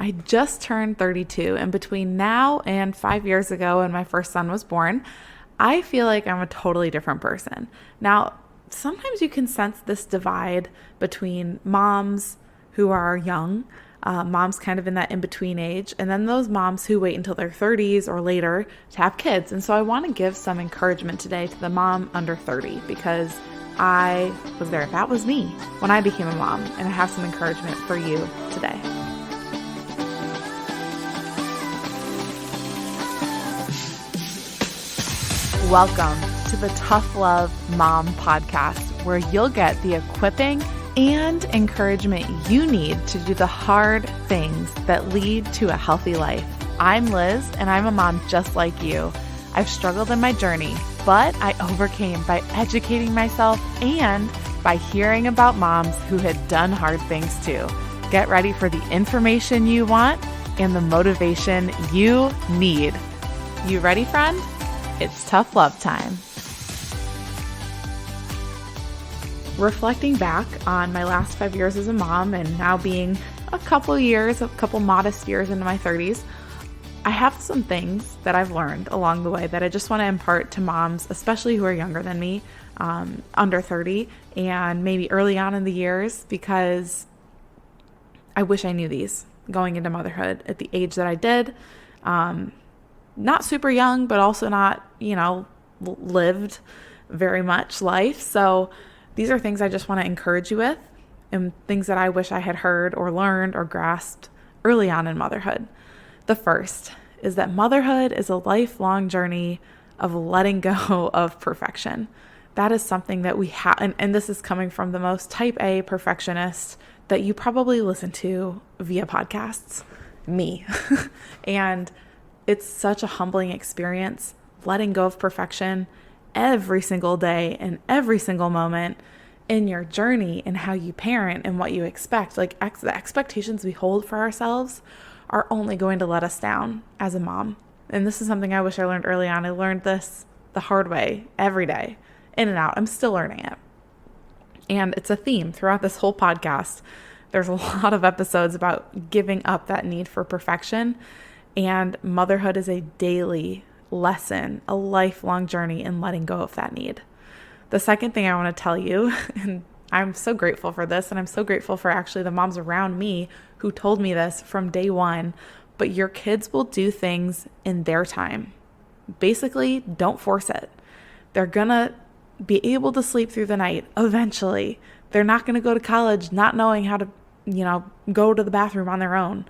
I just turned 32, and between now and 5 years ago when my first son was born, I feel like I'm a totally different person. Now, sometimes you can sense this divide between moms who are young, moms kind of in that in-between age, and then those moms who wait until their 30s or later to have kids. And so I want to give some encouragement today to the mom under 30 because I was there. That was me when I became a mom, and I have some encouragement for you today. Welcome to the Tough Love Mom podcast, where you'll get the equipping and encouragement you need to do the hard things that lead to a healthy life. I'm Liz, and I'm a mom just like you. I've struggled in my journey, but I overcame by educating myself and by hearing about moms who had done hard things too. Get ready for the information you want and the motivation you need. You ready, friend? It's tough love time. Reflecting back on my last 5 years as a mom and now being a couple modest years into my 30s, I have some things that I've learned along the way that I just want to impart to moms, especially who are younger than me, under 30 and maybe early on in the years, because I wish I knew these going into motherhood at the age that I did. Not super young, but also not, lived very much life. So these are things I just want to encourage you with and things that I wish I had heard or learned or grasped early on in motherhood. The first is that motherhood is a lifelong journey of letting go of perfection. That is something that we have, and this is coming from the most type A perfectionist that you probably listen to via podcasts, me. And it's such a humbling experience, letting go of perfection every single day and every single moment in your journey and how you parent and what you expect. Like the expectations we hold for ourselves are only going to let us down as a mom. And this is something I wish I learned early on. I learned this the hard way every day, in and out. I'm still learning it. And it's a theme throughout this whole podcast. There's a lot of episodes about giving up that need for perfection. And motherhood is a daily lesson, a lifelong journey in letting go of that need. The second thing I want to tell you, and I'm so grateful for this, and I'm so grateful for actually the moms around me who told me this from day one, but your kids will do things in their time. Basically, don't force it. They're going to be able to sleep through the night eventually. They're not going to go to college not knowing how to, go to the bathroom on their own.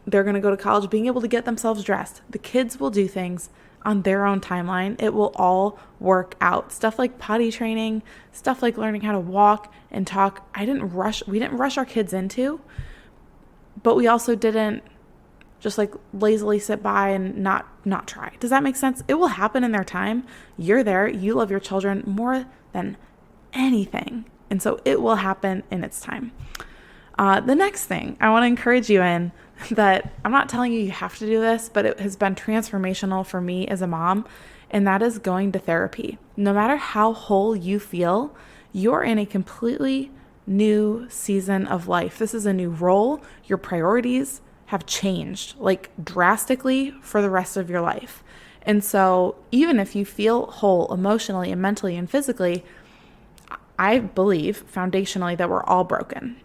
They're going to go to college being able to get themselves dressed. The kids will do things on their own timeline. It will all work out. Stuff like potty training, stuff like learning how to walk and talk. We didn't rush our kids into, but we also didn't just like lazily sit by and not try. Does that make sense? It will happen in their time. You're there. You love your children more than anything. And so it will happen in its time. The next thing I want to encourage you in, that I'm not telling you have to do this, but it has been transformational for me as a mom, and that is going to therapy. No matter how whole you feel, you're in a completely new season of life. This is a new role. Your priorities have changed, like drastically, for the rest of your life. And so even if you feel whole emotionally and mentally and physically, I believe foundationally that we're all broken.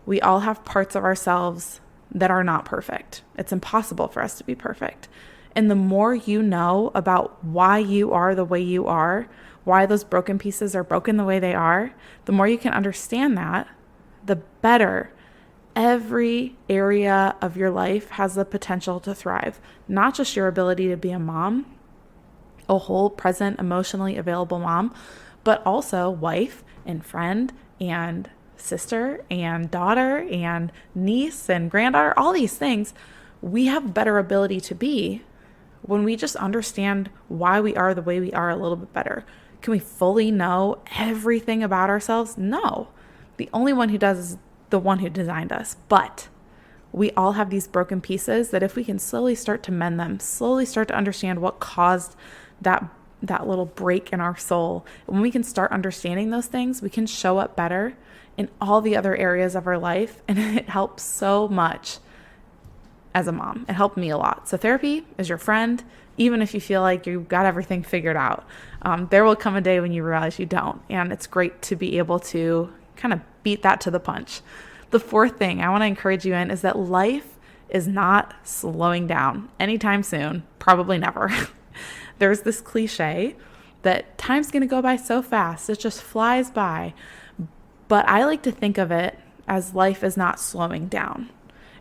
We all have parts of ourselves that are not perfect. It's impossible for us to be perfect. And the more you know about why you are the way you are, why those broken pieces are broken the way they are, the more you can understand that, the better every area of your life has the potential to thrive. Not just your ability to be a mom, a whole, present, emotionally available mom, but also wife and friend and sister and daughter and niece and granddaughter, all these things we have better ability to be when we just understand why we are the way we are a little bit better. Can we fully know everything about ourselves? No. The only one who does is the one who designed us. But we all have these broken pieces that if we can slowly start to mend them, slowly start to understand what caused that little break in our soul, when we can start understanding those things, we can show up better in all the other areas of our life. And it helps so much as a mom. It helped me a lot. So therapy is your friend, even if you feel like you've got everything figured out. There will come a day when you realize you don't. And it's great to be able to kind of beat that to the punch. The fourth thing I want to encourage you in is that life is not slowing down anytime soon, probably never. There's this cliche that time's going to go by so fast, it just flies by. But I like to think of it as life is not slowing down,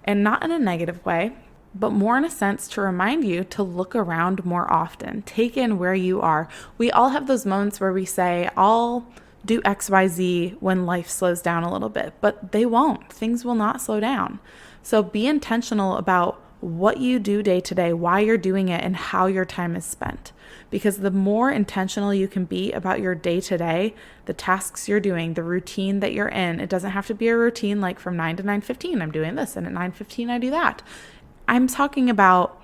and not in a negative way, but more in a sense to remind you to look around more often, take in where you are. We all have those moments where we say, I'll do XYZ when life slows down a little bit, but they won't. Things will not slow down. So be intentional about what you do day to day, why you're doing it, and how your time is spent. Because the more intentional you can be about your day to day, the tasks you're doing, the routine that you're in, it doesn't have to be a routine like from 9 to 9:15, I'm doing this, and at 9:15 I do that. I'm talking about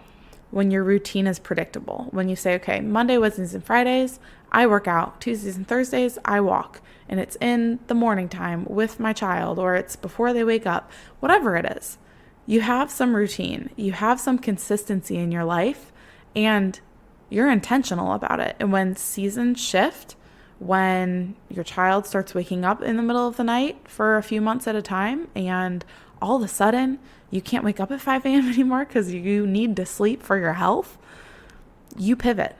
when your routine is predictable. When you say, okay, Monday, Wednesdays, and Fridays, I work out. Tuesdays and Thursdays, I walk. And it's in the morning time with my child, or it's before they wake up, whatever it is. You have some routine, you have some consistency in your life, and you're intentional about it. And when seasons shift, when your child starts waking up in the middle of the night for a few months at a time, and all of a sudden you can't wake up at 5 a.m. anymore because you need to sleep for your health, you pivot.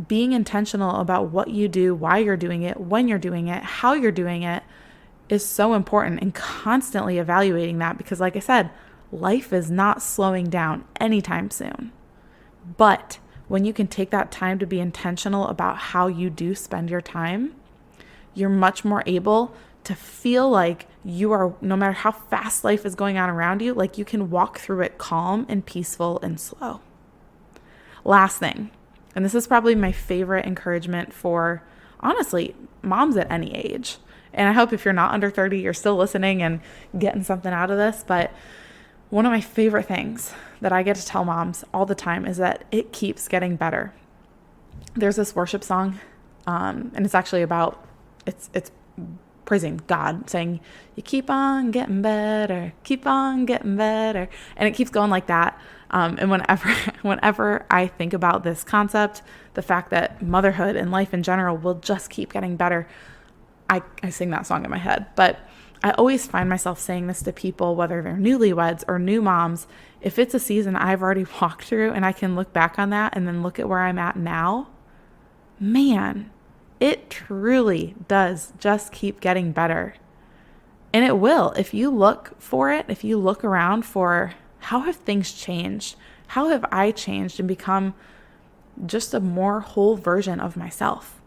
Being intentional about what you do, why you're doing it, when you're doing it, how you're doing it is so important, and constantly evaluating that, because like I said, life is not slowing down anytime soon. But when you can take that time to be intentional about how you do spend your time, you're much more able to feel like you are, no matter how fast life is going on around you, like you can walk through it calm and peaceful and slow. Last thing, and this is probably my favorite encouragement for, honestly, moms at any age. And I hope if you're not under 30, you're still listening and getting something out of this. But one of my favorite things that I get to tell moms all the time is that it keeps getting better. There's this worship song, and it's actually about, it's praising God, saying, you keep on getting better, keep on getting better. And it keeps going like that. And whenever I think about this concept, the fact that motherhood and life in general will just keep getting better, I sing that song in my head. But I always find myself saying this to people, whether they're newlyweds or new moms. If it's a season I've already walked through and I can look back on that and then look at where I'm at now, man, it truly does just keep getting better. And it will. If you look for it, if you look around for how have things changed? How have I changed and become just a more whole version of myself?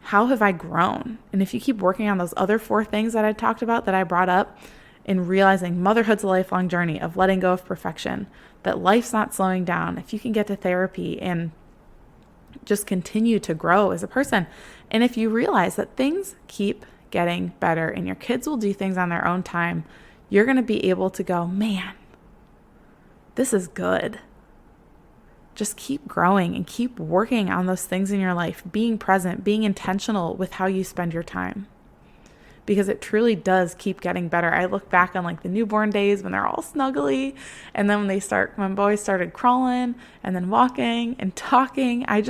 How have I grown? And if you keep working on those other 4 things that I talked about, that I brought up, and realizing motherhood's a lifelong journey of letting go of perfection, that life's not slowing down, if you can get to therapy and just continue to grow as a person, and if you realize that things keep getting better and your kids will do things on their own time, you're going to be able to go, man, this is good. Just keep growing and keep working on those things in your life, being present, being intentional with how you spend your time, because it truly does keep getting better. I look back on like the newborn days when they're all snuggly, and then when boys started crawling and then walking and talking, I'm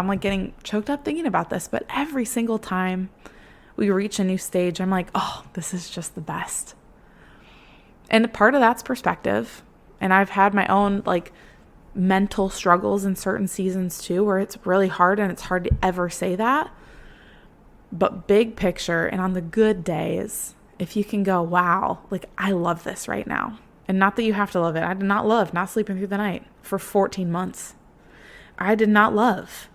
like getting choked up thinking about this, but every single time we reach a new stage, I'm like, oh, this is just the best. And part of that's perspective. And I've had my own like mental struggles in certain seasons too, where it's really hard and it's hard to ever say that. But big picture, and on the good days, if you can go, wow, like I love this right now. And not that you have to love it. I did not love not sleeping through the night for 14 months. I did not love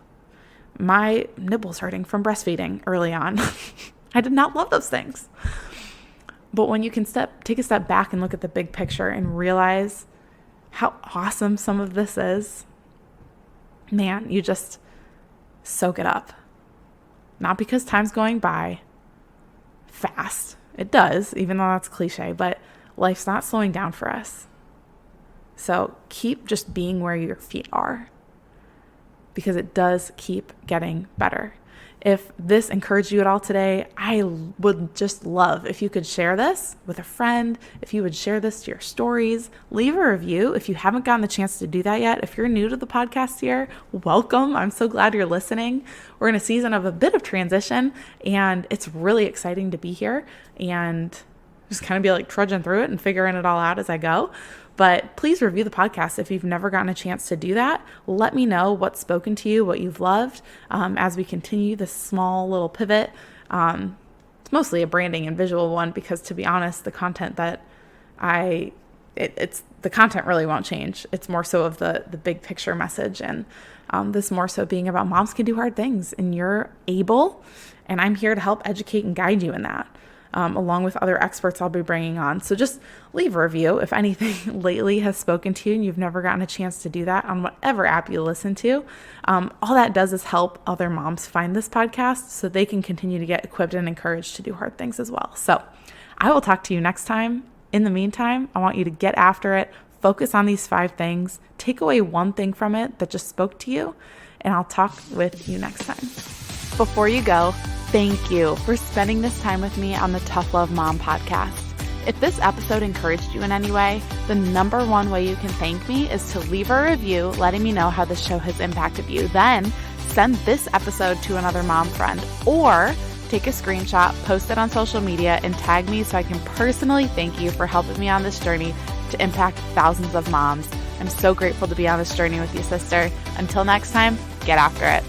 my nipples hurting from breastfeeding early on. I did not love those things. But when you can take a step back and look at the big picture and realize how awesome some of this is, man, you just soak it up. Not because time's going by fast. It does, even though that's cliche, but life's not slowing down for us. So keep just being where your feet are, because it does keep getting better. If this encouraged you at all today, I would just love if you could share this with a friend, if you would share this to your stories, leave a review if you haven't gotten the chance to do that yet. If you're new to the podcast here, welcome. I'm so glad you're listening. We're in a season of a bit of transition, and it's really exciting to be here and just kind of be like trudging through it and figuring it all out as I go. But please review the podcast if you've never gotten a chance to do that. Let me know what's spoken to you, what you've loved as we continue this small little pivot. It's mostly a branding and visual one because, to be honest, the content that the content really won't change. It's more so of the big picture message, and this more so being about moms can do hard things, and you're able, and I'm here to help educate and guide you in that. Along with other experts I'll be bringing on. So just leave a review if anything lately has spoken to you and you've never gotten a chance to do that on whatever app you listen to. All that does is help other moms find this podcast so they can continue to get equipped and encouraged to do hard things as well. So I will talk to you next time. In the meantime, I want you to get after it, focus on these 5 things, take away one thing from it that just spoke to you, and I'll talk with you next time. Before you go, thank you for spending this time with me on the Tough Love Mom podcast. If this episode encouraged you in any way, the number one way you can thank me is to leave a review letting me know how the show has impacted you. Then send this episode to another mom friend, or take a screenshot, post it on social media, and tag me so I can personally thank you for helping me on this journey to impact thousands of moms. I'm so grateful to be on this journey with you, sister. Until next time, get after it.